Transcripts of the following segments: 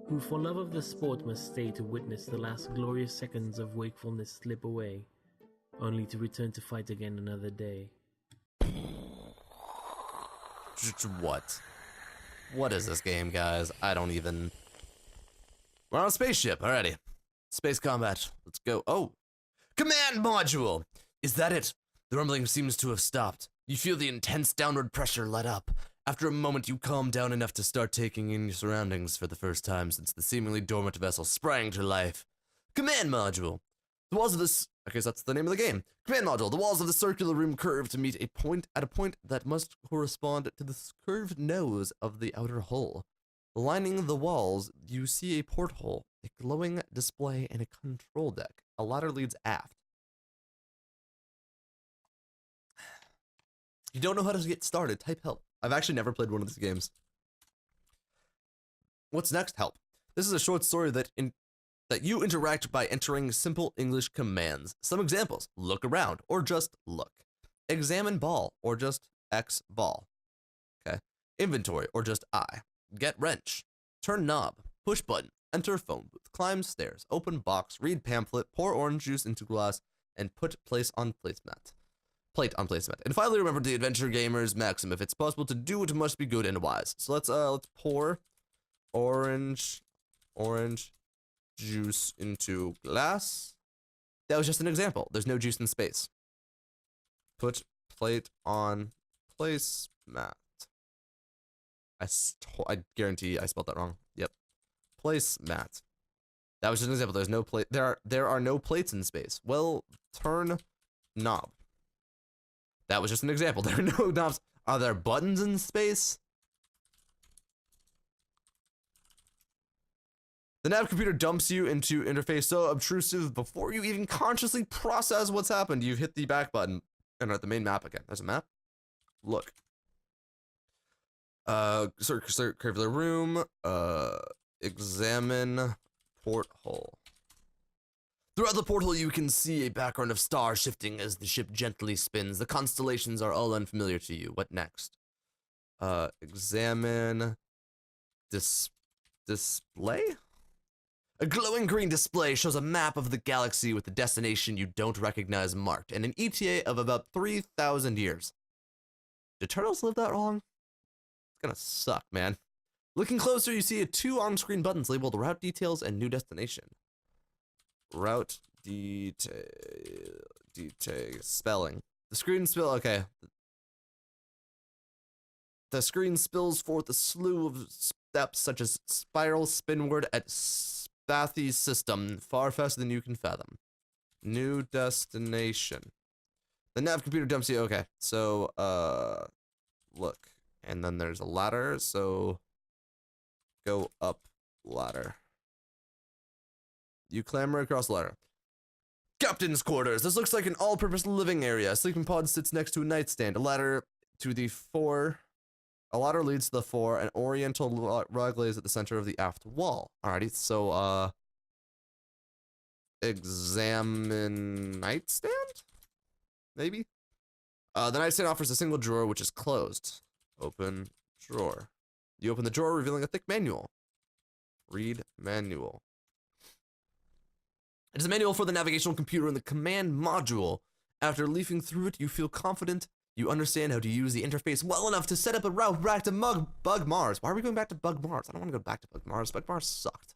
who for love of the sport must stay to witness the last glorious seconds of wakefulness slip away, only to return to fight again another day. What? What is this game, guys? I don't even... We're on a spaceship, alrighty. Space combat, let's go. Oh! Command module! Is that it? The rumbling seems to have stopped. You feel the intense downward pressure let up. After a moment, you calm down enough to start taking in your surroundings for the first time since the seemingly dormant vessel sprang to life. Command module. The walls of this... Okay, so that's the name of the game. Command module. The walls of the circular room curve to meet a point that must correspond to the curved nose of the outer hull. Lining the walls, you see a porthole, a glowing display, and a control deck. A ladder leads aft. You don't know how to get started, type help. I've actually never played one of these games. What's next? Help. This is a short story that you interact by entering simple English commands. Some examples: look around, or just look. Examine ball, or just X ball. Okay. Inventory, or just I. Get wrench. Turn knob. Push button. Enter phone booth. Climb stairs. Open box. Read pamphlet. Pour orange juice into glass. And put plate on placemat. And finally remember the adventure gamer's maxim: if it's possible to do, it must be good and wise. So let's pour orange juice into glass. That was just an example. There's no juice in space. Put plate on placemat. I guarantee I spelled that wrong. Yep. Placemat. That was just an example. There's no plate. There are no plates in space. Well, turn knob. That was just an example. There are no knobs. Are there buttons in space? The nav computer dumps you into interface so obtrusive before you even consciously process what's happened. You've hit the back button and are at the main map again. There's a map. Look. Circular room. Examine porthole. Throughout the porthole, you can see a background of stars shifting as the ship gently spins. The constellations are all unfamiliar to you. What next? Examine display? A glowing green display shows a map of the galaxy with the destination you don't recognize marked, and an ETA of about 3,000 years. Did turtles live that long? It's gonna suck, man. Looking closer, you see 2 on-screen buttons labeled Route Details and New Destination. Route detail spelling. The screen okay. The screen spills forth a slew of steps such as spiral spinward at Spathy system, far faster than you can fathom. New destination. The nav computer dumps you. Okay, so look, and then there's a ladder. So go up ladder. You clamber across the ladder. Captain's quarters. This looks like an all-purpose living area. A sleeping pod sits next to a nightstand. A ladder leads to the fore. An oriental rug lays at the center of the aft wall. Alrighty, so examine nightstand? Maybe? The nightstand offers a single drawer which is closed. Open drawer. You open the drawer, revealing a thick manual. Read manual. It is a manual for the navigational computer and the command module. After leafing through it, you feel confident you understand how to use the interface well enough to set up a route back to Bug Mars. Why are we going back to Bug Mars? I don't want to go back to Bug Mars. Bug Mars sucked.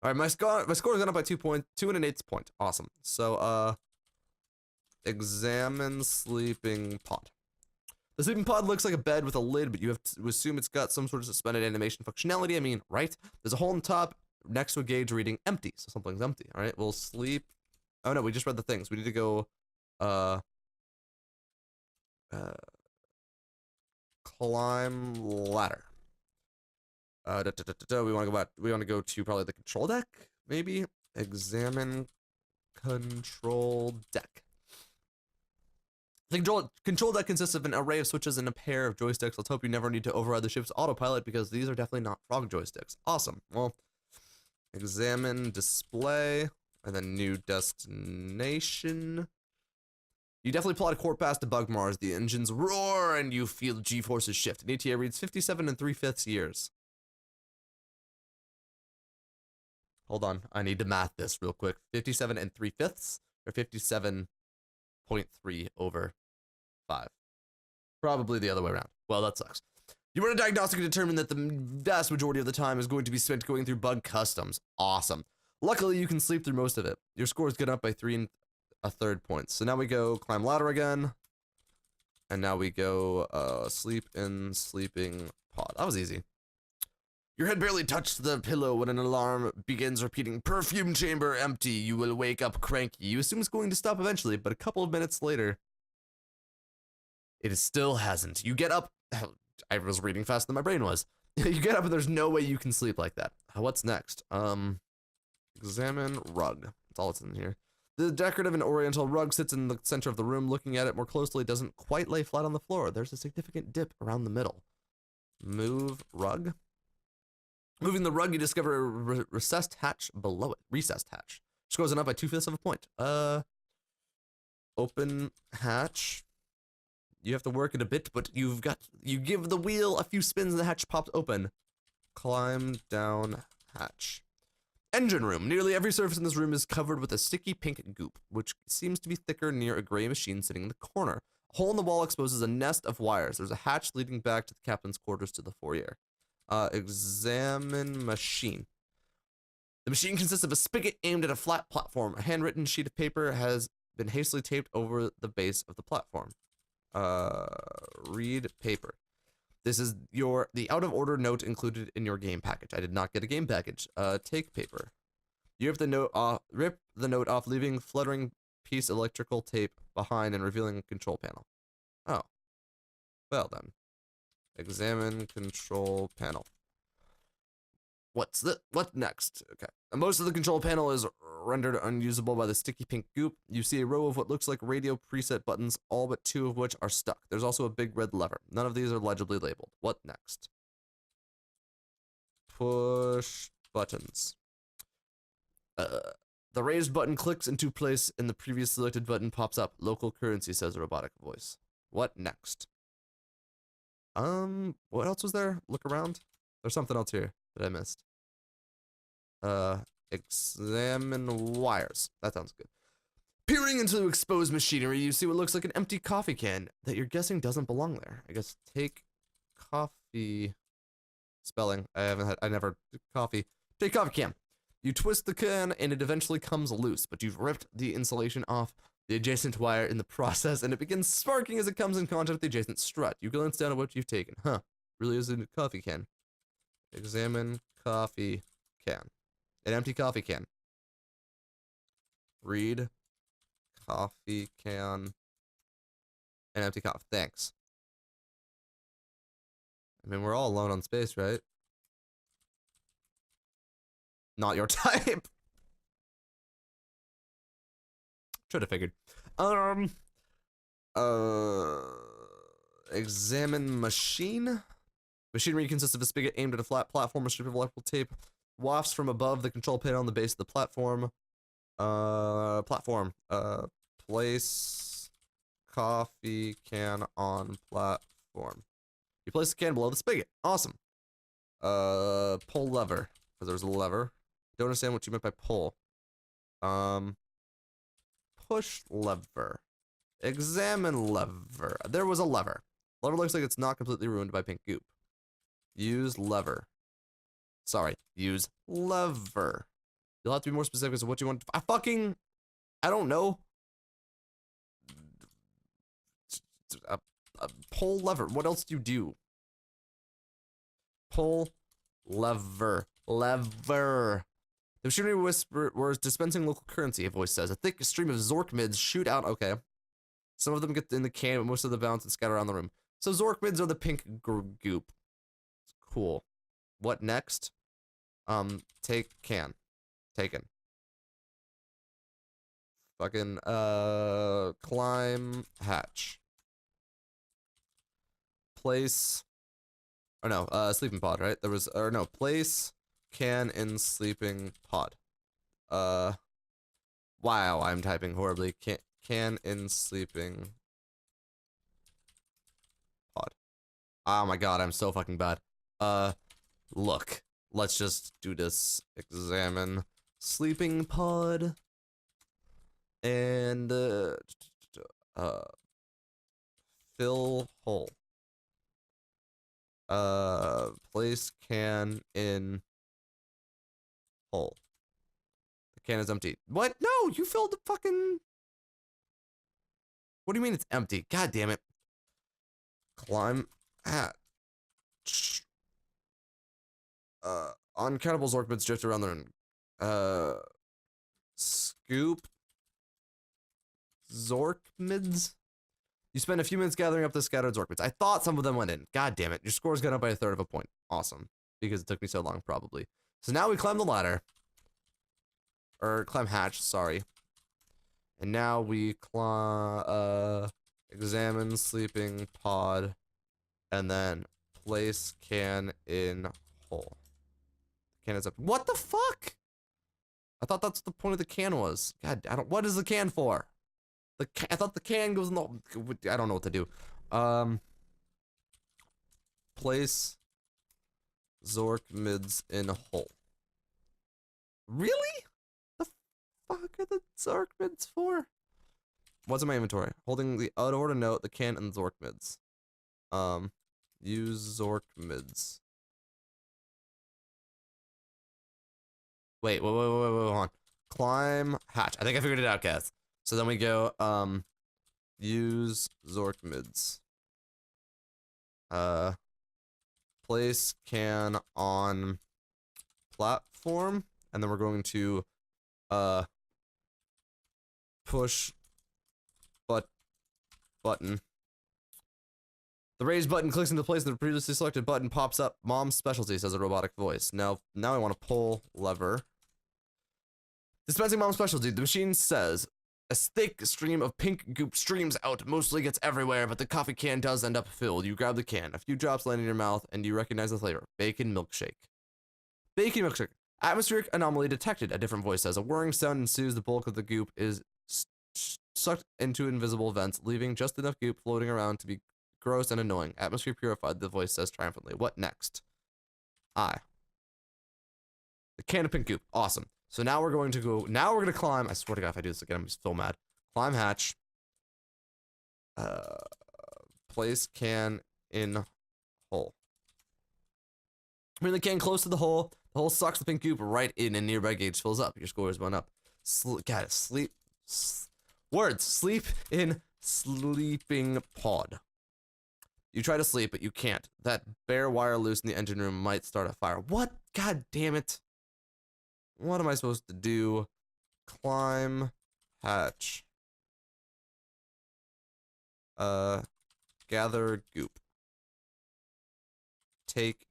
All right, my score has gone up by 2 points, 2 and an eighth point. Awesome. So, examine sleeping pod. The sleeping pod looks like a bed with a lid, but you have to assume it's got some sort of suspended animation functionality. I mean, right? There's a hole on top next to a gauge reading empty, so something's empty. All right, we'll sleep. Oh no, we just read the things. We need to go climb ladder. We want to go back. We want to go to probably the control deck, maybe. Examine control deck. The control deck consists of an array of switches and a pair of joysticks. Let's hope you never need to override the ship's autopilot because these are definitely not frog joysticks. Awesome. Well, examine display and then new destination. You definitely plot a course path to Bug Mars. The engines roar and you feel G-forces shift. An ETA reads 57 and 3/5 years. Hold on. I need to math this real quick. 57 and 3/5 or 57.3 over 5. Probably the other way around. Well, that sucks. You run a diagnostic and determine that the vast majority of the time is going to be spent going through bug customs. Awesome. Luckily, you can sleep through most of it. Your scores get up by 3 1/3 points. So now we go climb ladder again. And now we go sleep in sleeping pod. That was easy. Your head barely touched the pillow when an alarm begins repeating, perfume chamber empty. You will wake up cranky. You assume it's going to stop eventually, but a couple of minutes later, it still hasn't. You get up. I was reading faster than my brain was. You get up and there's no way you can sleep like that. What's next? Examine rug. That's all it's in here. The decorative and oriental rug sits in the center of the room. Looking at it more closely, it doesn't quite lay flat on the floor. There's a significant dip around the middle. Move rug. Moving the rug, you discover a recessed hatch below it. Recessed hatch. Which goes up by 2/5 of a point. Open hatch. You have to work it a bit, but you give the wheel a few spins and the hatch pops open. Climb down hatch. Engine room. Nearly every surface in this room is covered with a sticky pink goop, which seems to be thicker near a gray machine sitting in the corner. A hole in the wall exposes a nest of wires. There's a hatch leading back to the captain's quarters to the foyer. Examine machine. The machine consists of a spigot aimed at a flat platform. A handwritten sheet of paper has been hastily taped over the base of the platform. Read paper. This is the out of order note included in your game package. I did not get a game package. Take paper. You rip the note off, leaving fluttering piece of electrical tape behind and revealing a control panel. Oh. Well then. Examine control panel. What next? Okay. Most of the control panel is rendered unusable by the sticky pink goop. You see a row of what looks like radio preset buttons, all but 2 of which are stuck. There's also a big red lever. None of these are legibly labeled. What next? Push buttons. The raised button clicks into place and the previous selected button pops up. Local currency, says a robotic voice. What next? What else was there? Look around. There's something else here that I missed. Examine wires. That sounds good. Peering into exposed machinery, you see what looks like an empty coffee can that you're guessing doesn't belong there. I guess take coffee. Spelling. I never coffee. Take coffee can. You twist the can and it eventually comes loose, but you've ripped the insulation off the adjacent wire in the process, and it begins sparking as it comes in contact with the adjacent strut. You glance down at what you've taken. Huh. Really is a coffee can. Examine coffee can. An empty coffee can. Read coffee can. An empty coffee. Thanks. I mean, we're all alone on space, right? Not your type. Should have figured. Examine machine. Machinery consists of a spigot aimed at a flat platform. A strip of electrical tape wafts from above the control panel on the base of the platform. Place coffee can on platform. You place the can below the spigot. Awesome. Pull lever. Because there's a lever. Don't understand what you meant by pull. Push lever. Examine lever. There was a lever. Lever looks like it's not completely ruined by pink goop. Use lever. Sorry. Use lever. You'll have to be more specific as to what you want. I don't know. Pull lever. What else do you do? Pull lever. Lever. The machinery whisper was dispensing local currency, a voice says. A thick stream of Zork mids shoot out. Okay. Some of them get in the can, but most of them bounce and scatter around the room. So Zork mids are the pink goop. Cool. What next? Take can. Taken. Fucking, climb hatch. Place. Or no, sleeping pod, right? There was, or no, place can in sleeping pod. Wow, I'm typing horribly. Can in sleeping pod. Oh my god, I'm so fucking bad. Look. Let's just do this. Examine sleeping pod, and fill hole. Place can in hole. The can is empty. What? No, you filled the fucking... What do you mean it's empty? God damn it. Climb hatch. Uncountable Zorkmids drift around the room. Scoop Zorkmids? You spend a few minutes gathering up the scattered Zorkmids. I thought some of them went in. God damn it. Your score's gone up by 1/3 of a point. Awesome. Because it took me so long, probably. So now we climb the ladder. Or climb hatch, sorry. And now we climb, examine sleeping pod. And then place can in hole. Can is up. What the fuck? I thought that's what the point of the can was. God, what is the can for? I thought the can goes in the... I don't know what to do. Place Zorkmids in a hole. Really? The fuck are the Zorkmids for? What's in my inventory? Holding the out-of-order note, the can, and the Zorkmids. Use Zorkmids. Wait, hold on. Climb hatch. I think I figured it out, guys. So then we go, use Zorkmids. Place can on platform, and then we're going to, push button. The raised button clicks into place, the previously selected button pops up. Mom's specialty, says a robotic voice. Now I want to pull lever. Dispensing mom's specialty. The machine says, a thick stream of pink goop streams out, mostly gets everywhere, but the coffee can does end up filled. You grab the can. A few drops land in your mouth, and you recognize the flavor. Bacon milkshake. Bacon milkshake. Atmospheric anomaly detected, a different voice says. A whirring sound ensues. The bulk of the goop is sucked into invisible vents, leaving just enough goop floating around to be gross and annoying. Atmosphere purified, the voice says triumphantly. What next? The can of pink goop. Awesome. So now we're going to go, now we're going to climb. I swear to God, if I do this again, I'm just so mad. Climb hatch. Place can in hole. Bring the can close to the hole. The hole sucks the pink goop right in and nearby gauge fills up. Your score is one up. Got it. Sleep. Words. Sleep in sleeping pod. You try to sleep, but you can't. That bare wire loose in the engine room might start a fire. What? God damn it. What am I supposed to do? Climb hatch. Gather goop. Take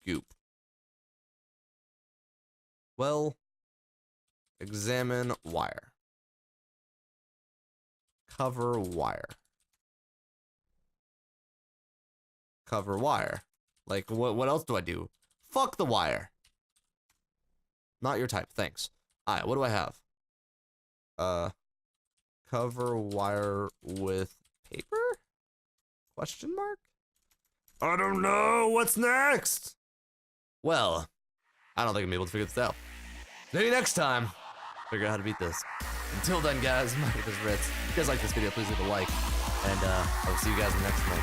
goop. Well, examine wire. Cover wire. Cover wire. Like, what else do I do? Fuck the wire. Not your type, thanks. Alright, what do I have? Cover wire with paper? Question mark? I don't know, what's next? Well, I don't think I'm able to figure this out. Maybe next time, figure out how to beat this. Until then, guys, my name is Ritz. If you guys like this video, please leave a like, and I will see you guys in the next one.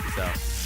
Peace out.